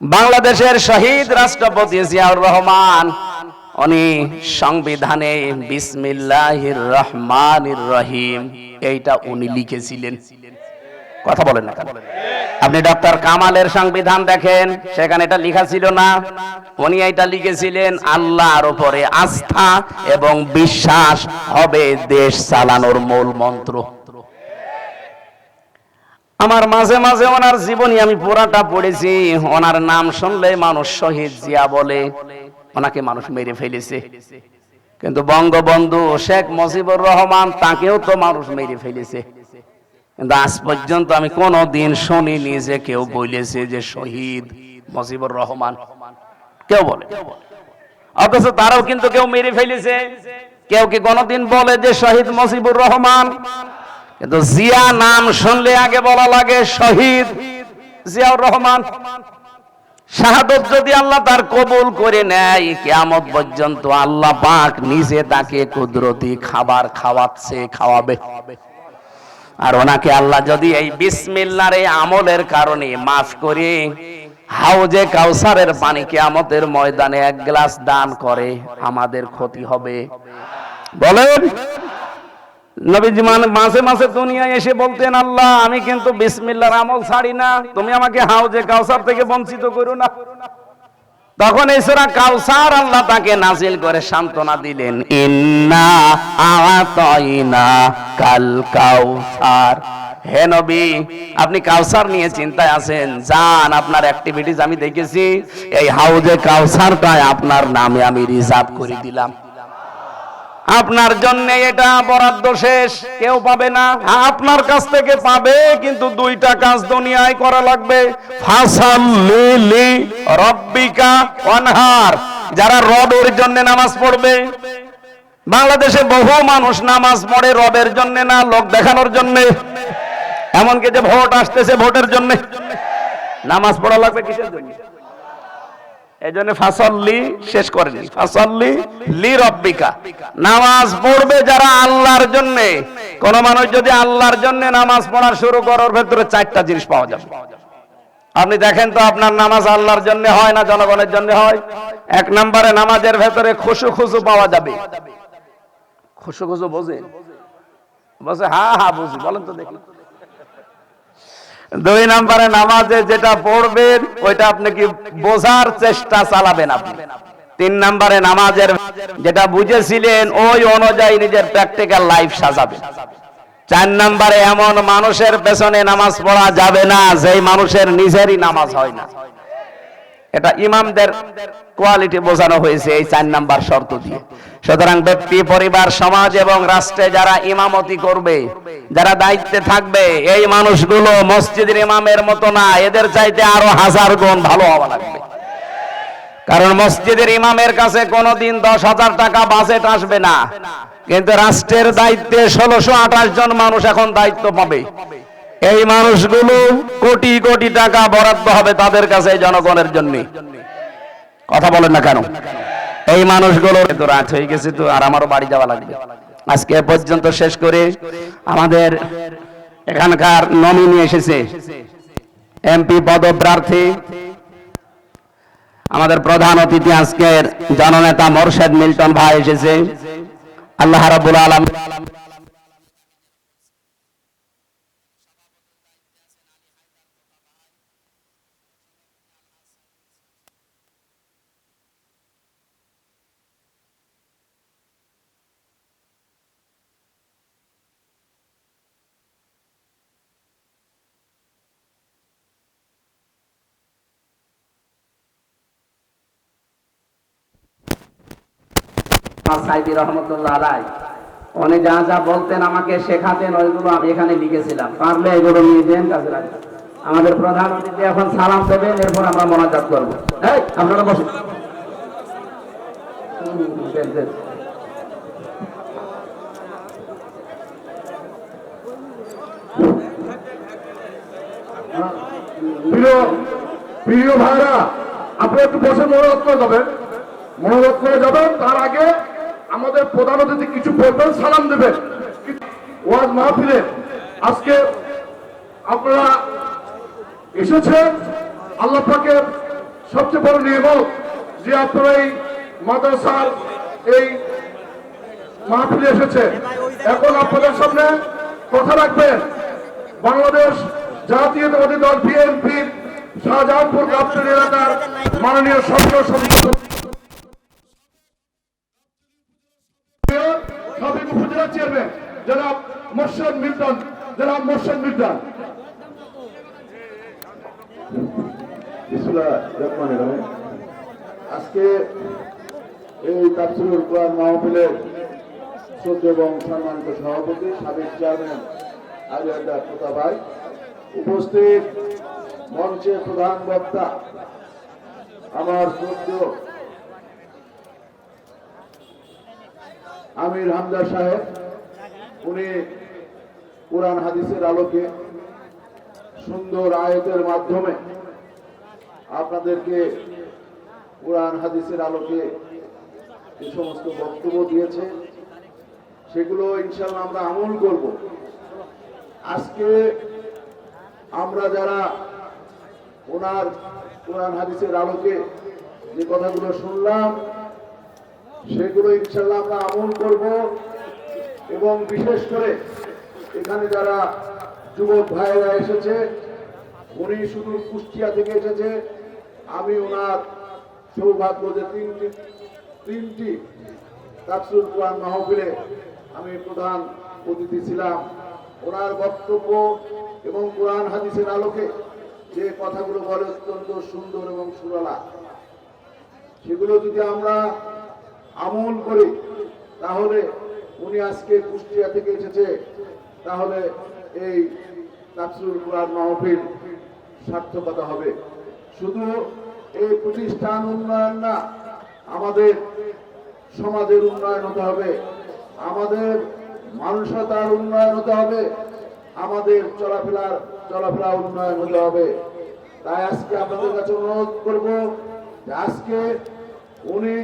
বাংলাদেশের শহীদ রাষ্ট্রপতি জিয়াউর রহমান, উনি সংবিধানে বিসমিল্লাহির রহমানির রহিম এইটা উনি লিখেছিলেন। কথা বলেন না কেন? আপনি ডক্টর কামালের সংবিধান দেখেন, সেখানে এটা লেখা ছিল না। উনি এটা লিখেছিলেন, আল্লাহর উপরে আস্থা এবং বিশ্বাস হবে দেশ চালানোর মূল মন্ত্র। আমার মাঝে মাঝে ওনার জীবনী আমি পুরাটা পড়েছি। ওনার নাম শুনলে মানুষ শহীদ জিয়া বলে। ওনাকে মানুষ মেরে ফেলেছে, কিন্তু বঙ্গবন্ধু শেখ মুজিবুর রহমান, তাকেও তো মানুষ মেরে ফেলেছে। কিন্তু আজ পর্যন্ত আমি কোনদিন শুনিনি যে কেউ বলেছে যে শহীদ মুজিবুর রহমান। কেউ বলে? অথচ তারাও কিন্তু কেউ মেরে ফেলেছে। কেউ কি কোনদিন বলে যে শহীদ মুজিবুর রহমান? কিন্তু জিয়া নাম শুনলে আগে বলা লাগে শহীদ জিয়াউর রহমান। শাহাদত যদি আল্লাহ তার কবুল করে নেয়, কিয়ামত পর্যন্ত আল্লাহ পাক নিজে তাকে কুদরতি খাবার খাওয়াচ্ছে, খাওয়াবে। আর ওনাকে আল্লাহ যদি এই বিসমিল্লাহর এই আমলের কারণে মাফ করে হাউজে কাউসারের পানি কিয়ামতের ময়দানে 1 গ্লাস দান করে, আমাদের ক্ষতি হবে? বলেন। নবীজি মাঝে মাঝে দুনিয়ায় এসে বলতেন, আল্লাহ আমি কিন্তু বিসমিল্লাহর আমল ছাড়ি না, তুমি আমাকে হাউজে কাউসার থেকে বঞ্চিত করো না। তখন এই সূরা কাউসার আল্লাহ তাকে নাজিল করে সান্ত্বনা দিলেন, ইন্না আতাইনা কাল কাউসার। হে নবী, আপনি কাউসার নিয়ে চিন্তায় আছেন, যান, আপনার অ্যাক্টিভিটিজ আমি দেখেছি, এই হাউজে কাউসারটাই আপনার নামে আমি রিজার্ভ করে দিলাম, আপনার জন্য এটা বরাদ্দ শেষ, কেউ পাবে না। আপনার কাছ থেকে পাবে, কিন্তু দুইটা কাজ দুনিয়ায় করা লাগবে। ফাসাল্লি লি রাব্বিকা ওয়ানহার, যারা রবের জন্য নামাজ পড়বে। বাংলাদেশে বহু মানুষ নামাজ পড়ে রবের জন্য না, লোক দেখানোর জন্য। এমনকি যে ভোট আসতেছে, ভোটের জন্য নামাজ পড়া লাগবে কিসের জন্য? এই জন্য ফাসাল্লি শেষ করেনি, ফাসাল্লি লি রাব্বিকা, নামাজ পড়বে যারা আল্লাহর জন্য। কোন মানুষ যদি আল্লাহর জন্য নামাজ পড়া শুরু করার ভেতরে চারটা জিনিস পাওয়া যাবে। আপনি দেখেন তো, আপনার নামাজ আল্লাহর জন্য হয় না জনগণের জন্য হয়? এক নম্বরে নামাজের ভেতরে খুশু খুশু পাওয়া যাবে। খুশু খুশু বোঝে? বলছে হ্যাঁ হ্যাঁ বুঝি, বলেন তো দেখি। দুই নম্বরে নামাজে যেটা পড়বেন ওইটা আপনি কি বোঝার চেষ্টা চালাবেন আপনি। তিন নম্বরে নামাজের যেটা বুঝেছিলেন ওই অনুযায়ী নিজের প্র্যাকটিক্যাল লাইফ সাজাবেন। চার নম্বরে এমন মানুষের পেছনে নামাজ পড়া যাবে না যেই মানুষের নিজেরই নামাজ হয় না। এটা ইমামদের কোয়ালিটি বোঝানো হয়েছে এই 4 নাম্বার শর্ত দিয়ে। সুতরাং ব্যক্তি, পরিবার, সমাজ এবং রাষ্ট্রে যারা ইমামতি করবে, যারা দায়িত্বে থাকবে, এই মানুষগুলো মসজিদের ইমামের মতো না, এদের চাইতে আরো 1000 গুণ ভালো হওয়া লাগবে। কারণ মসজিদের ইমামের কাছে কোনোদিন 10,000 টাকা বাজেট আসবে না, কিন্তু রাষ্ট্রের দায়িত্বে 1628 জন মানুষ এখন দায়িত্ব পাবে। এই মানুষগুলো কোটি কোটি টাকা বরাদ্দ হবে তাদের কাছে জনগণের জন্য। কথা বলেন না কেন? এই মানুষগুলো তো রাত হয়ে গেছে, তো আর আমারও বাড়ি যাওয়া লাগবে। আজকে পর্যন্ত শেষ করে আমাদের এখানকার নমিনি এসেছে, এমপি পদপ্রার্থী, আমাদের প্রধান অতিথি আজকের জননেতা মোরশেদ মিল্টন ভাই এসেছে। আল্লাহ রাব্বুল আলামিন সাইদি রহমতুল্লাহ আলাই উনি যা যা বলতেন আমাকে শেখাতেন, ওইগুলো আমি এখানে লিখেছিলাম, পারলে এগুলো নিয়ে দেন কাজে লাগবে। আমাদের প্রধান অতিথি এখন সালাম দেবেন, এরপর আমরা মোনাজাত করবো। এই আপনারা বসুন। প্রিয় ভাইরা, আপনি একটু বসে মনোরোধ করে যাবেন, মনোরোধ করে যাবেন। তার আগে আমাদের প্রধান অতিথি কিছু বলবেন, সালাম দেবেন। ওয়াজ মাহফিলে আজকে আপনারা এসেছেন, আল্লাহ পাকের সবচেয়ে বড় নিয়ামত যে আপনারা এই মাদ্রাসার এই মাহফিলে এসেছে। এখন আপনাদের সামনে কথা রাখবেন বাংলাদেশ জাতীয়তাবাদী দল বিএনপির শাহজাহানপুর গাবতলী এলাকার মাননীয় সংসদ সদস্য সাবেক উপজেলা চেয়ারম্যান জনাব মোরশেদ মিল্টন। জনাব মোরশেদ মিল্টন। আজকে এই তাফসীরুল কোরআন মাহফিলের শ্রদ্ধেয় এবং সম্মানিত সভাপতি সাবেক চেয়ারম্যান আলী আহমেদ তোতা ভাই, উপস্থিত মঞ্চে প্রধান বক্তা আমার শ্রদ্ধেয় আমির হামজা সাহেব, উনি কোরআন হাদিসের আলোকে সুন্দর আয়াতের মাধ্যমে আপনাদেরকে কোরআন হাদিসের আলোকে যে সমস্ত বক্তব্য দিয়েছে সেগুলো ইনশাআল্লাহ আমরা আমল করব। আজকে আমরা যারা ওনার কোরআন হাদিসের আলোকে যে কথাগুলো শুনলাম সেগুলো ইনশাআল্লাহ আমরা আমল করব। এবং বিশেষ করে এখানে যারা যুবক ভাইয়েরা এসেছে, উনি শুধু কুষ্টিয়া থেকে এসেছে। আমি ওনার সৌভাগ্য যে তিনটি তাফসীরুল কুরআন মাহফিলে আমি প্রধান অতিথি ছিলাম। ওনার বক্তব্য এবং কোরআন হাদিসের আলোকে যে কথাগুলো বলে অত্যন্ত সুন্দর এবং সুরলা, সেগুলো যদি আমরা আমল করি তাহলে উনি আজকে কুষ্টিয়া থেকে এসেছে, তাহলে এই তাফসীরুল কুরআন মাহফিল সার্থকতা হবে। শুধু এই প্রতিষ্ঠান উন্নয়ন না, আমাদের সমাজের উন্নয়ন হতে হবে, আমাদের মানসিকতার উন্নয়ন হতে হবে, আমাদের চলাফেরা উন্নয়ন হতে হবে। তাই আজকে আপনাদের কাছে অনুরোধ করব যে আজকে উনি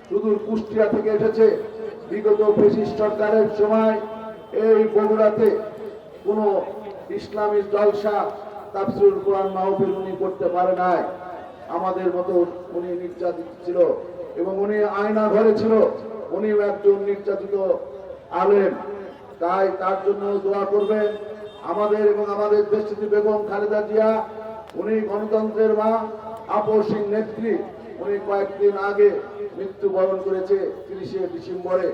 সুদূর কুষ্টিয়া থেকে এসেছে। বিগত ফ্যাসিস্ট সরকারের সময় এই বগুড়াতে কোনো ইসলামী জলসা তাফসীরুল কুরআন মাহফিল উনি করতে পারে নাই। আমাদের মতো উনি নির্যাতিত ছিল এবং উনি আয়না ঘরে ছিল, উনি একজন নির্যাতিত আলেম। তাই তার জন্য দোয়া করবেন আমাদের এবং আমাদের দেশনেত্রী বেগম খালেদা জিয়া। উনি গণতন্ত্রের মা, আপসিং নেত্রী। উনি কয়েকদিন আগে মৃত্যুবরণ করেছে 30শে ডিসেম্বরে।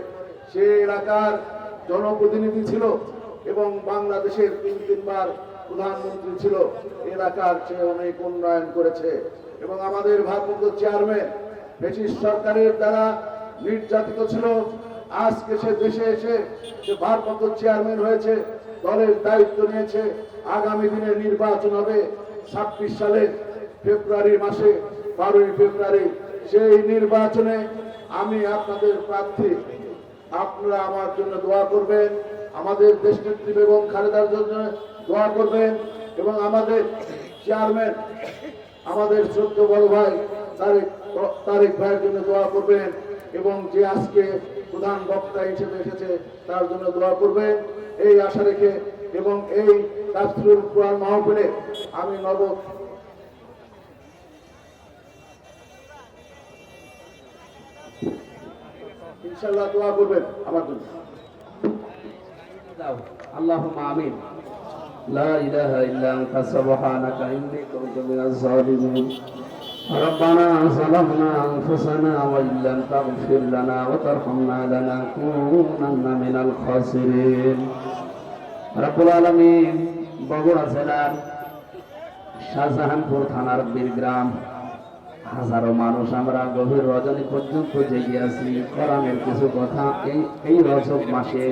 সে এলাকার জনপ্রতিনিধি ছিল এবং বাংলাদেশের তিনবার প্রধানমন্ত্রী ছিল। এলাকার সে অনেক উন্নয়ন করেছে এবং আমাদের ভারপ্রাপ্ত চেয়ারম্যান ব্রিটিশ সরকারের দ্বারা নির্যাতিত ছিল। আজকে সে দেশে এসে সে ভারপ্রাপ্ত চেয়ারম্যান হয়েছে, দলের দায়িত্ব নিয়েছে। আগামী দিনে নির্বাচন হবে 26 সালের ফেব্রুয়ারি মাসে, 12ই ফেব্রুয়ারি। সেই নির্বাচনে আমি আপনাদের প্রার্থী, আপনারা আমার জন্য দোয়া করবেন, আমাদের দেশনেত্রী বেগম খালেদার জন্য দোয়া করবেন এবং আমাদের চেয়ারম্যান, আমাদের ছোট্ট বড় ভাই তারেক ভাইয়ের জন্য দোয়া করবেন এবং যে আজকে প্রধান বক্তা হিসেবে এসেছে তার জন্য দোয়া করবেন, এই আশা রেখে। এবং এই তাফসীরুল কুরআন মাহফিলে আমি ইনশাআল্লাহ দোয়া করবেন আমার জন্য। আল্লাহুম্মা আমিন। লা ইলাহা ইল্লা আনতা সুবহানাকা ইন্নী কুনতু মিনাজ জালিমিন। ربنا ظلمنا أنفسنا وإن لم تغفر لنا وترحمنا لنكونن من الخاسرين। রব্বুল আলামিন বগুড়া জেলার শাহজাহানপুর থানার বীরগ্রাম, হাজারো মানুষ আমরা গভীর রজনী পর্যন্ত জেগে আছি। কোরআনের কিছু কথা এই রজব মাসে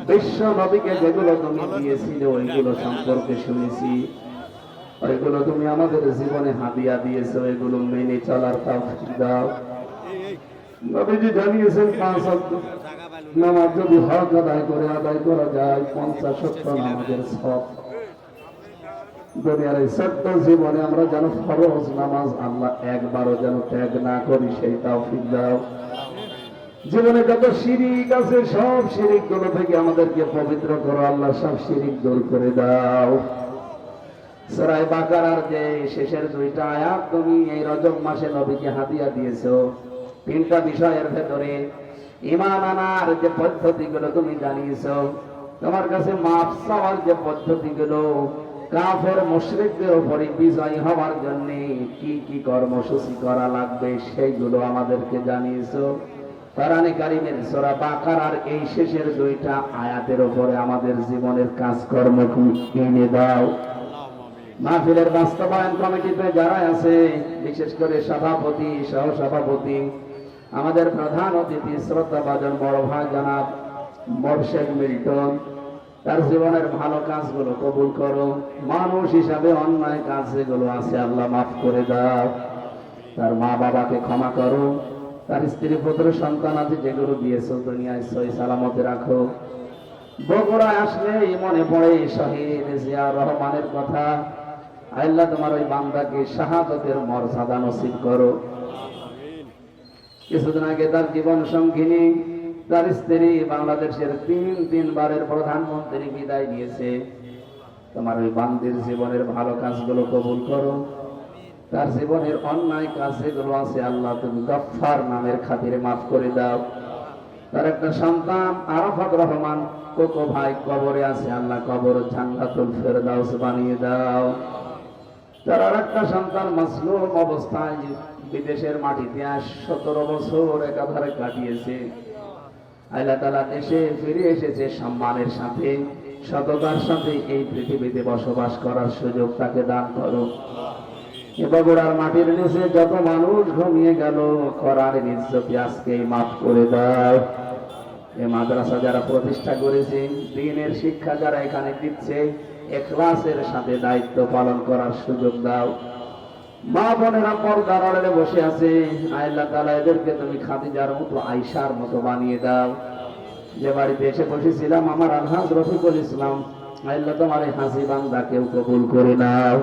বিশ্ব নবীকে যেগুলো তুমি দিয়েছিলে ওইগুলো সম্পর্কে শুনেছি, ওইগুলো তুমি আমাদের জীবনে হাদিয়া দিয়েছো, এগুলো মেনে চলার তৌফিক দাও। নবীজি জানিয়েছেন 5 ওয়াক্ত নামাজ যদি হক আদায় করা যায় 50-70 নামাজের সওয়াব। দুনিয়ার এই ছোট্ট জীবনে আমরা যেন ফরজ নামাজ আল্লাহ একবারও যেন ত্যাগ না করি, সেই তৌফিক দাও। জীবনে যত শিরিক আছে সব শিরিক গুলো থেকে আমাদেরকে পবিত্র করো আল্লাহ, সব শিরিক দূর করে দাও। সূরা বাকারার যে শেষের 2টা আয়াত তুমি এই রজব মাসে নবীকে হাদিয়া দিয়েছো, 3টা বিষয়ের ভেতরে ঈমান আনার যে পদ্ধতিগুলো তুমি জানিয়েছো, তোমার কাছে মাফ চাওয়ার যে পদ্ধতিগুলো, কাফের মুশরিকদের উপরে বিজয় হওয়ার জন্য কি কি কর্মসূচি করা লাগবে সেইগুলো আমাদেরকে জানিয়েছো। কোরআনে কারীমের সূরা বাকারার এই শেষের 2টা আয়াতের উপরে আমাদের জীবনের কাজকর্ম এনে দাও। মাহফিলের বাস্তবায়ন কমিটিতে যারা আছে, বিশেষ করে সভাপতি, সহসভাপতি, আমাদের প্রধান অতিথি শ্রদ্ধাভাজন বড় ভাই জনাব মোরশেদ মিল্টন, তার জীবনের ভালো কাজগুলো কবুল করো। মানুষ হিসাবে অন্যায় কাজ যেগুলো আছে আল্লাহ মাফ করে দাও। তার মা বাবাকে ক্ষমা করো, তার স্ত্রী পুত্র সন্তান আছে যেগুলো দিয়েছো দুনিয়ায় সহি সালামতে রাখো। বগুড়ায় আসলে মনে পড়ে শহীদ জিয়াউর রহমানের কথা। আল্লাহ তোমার ওই বান্দাকে শাহাদাতের মর্যাদা নসিব করো। কিছুদিন আগে তার জীবন সঙ্গিনী, তার স্ত্রী বাংলাদেশের 3 বারের প্রধানমন্ত্রী বিদায় নিয়েছে। তোমার ওই বান্দির জীবনের ভালো কাজগুলো কবুল করো, তার জীবনের অন্যায় কাজ যেগুলো আছে আল্লাহ তুমি গফফার নামের খাতিরে মাফ করে দাও। তার একটা সন্তান আরাফাত রহমান কোকো ভাই কবরে আছে, আল্লাহ কবর জান্নাতুল ফেরদাউস বানিয়ে দাও। তার আর একটা সন্তান মাসলুম অবস্থায় বিদেশের মাটিতে 17 বছর একাধারে কাটিয়েছে। আল্লাহ তাআলা দেশে ফিরে এসেছে সম্মানের সাথে, সততার সাথে এই পৃথিবীতে বসবাস করার সুযোগ তাকে দান করো। বগুড়ার মাটির নিচে যত মানুষ ঘুমিয়ে গেল, কোরআনের ইজ্জতে আজকে মাফ করে দাও। এই মাদ্রাসা যারা প্রতিষ্ঠা করেছে, দ্বীনের শিক্ষা যারা এখানে দিচ্ছে, ইখলাসের সাথে দায়িত্ব পালন করার সুযোগ দাও। মা বোনেরা পর্দার আড়ালে বসে আছে, আল্লাহ তাআলা এদেরকে তুমি খাদিজার মতো, আয়েশার মতো বানিয়ে দাও। যে বাড়িতে এসে বসেছিলাম আমার আলহাজ রফিকুল ইসলাম, আল্লাহ তোমার এই হাসি বান্দাকেও কবুল করে নাও।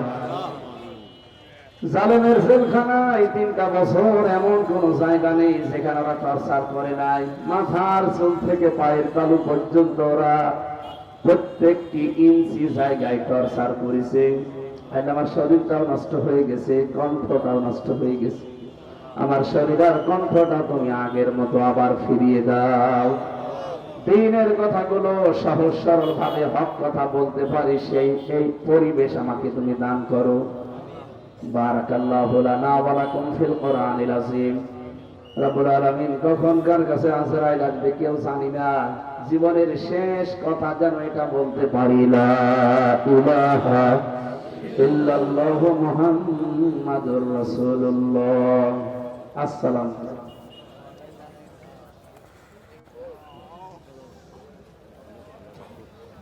জালেমের জেলখানায় 3টা বছর এমন কোন জায়গা নেই যেখানে ওরা টর্চার করে নাই। মাথার চুল থেকে পায়ের তালু পর্যন্ত ওরা প্রত্যেকটি ইঞ্চি জায়গায় টর্চার করেছে। আমার শরীরটাও নষ্ট হয়ে গেছে, কণ্ঠটাও নষ্ট হয়ে গেছে। আমার শরীর আর কণ্ঠটা তুমি আগের মতো আবার ফিরিয়ে দাও। দ্বীনের কথাগুলো সহজ সরল ভাবে হক কথা বলতে পারি, সেই পরিবেশ আমাকে তুমি দান করো। বারাকাল্লাহু লানা ওয়া লাকুম ফিল কোরআনিল আযীম। রব্বুল আলামিন কখনকার কাছে আজরাইল আসবে কেউ জানি না। জীবনের শেষ কথা যেন এটা বলতে পারি, লা ইলাহা ইল্লাল্লাহু মুহাম্মাদুর রাসূলুল্লাহ। আসসালামু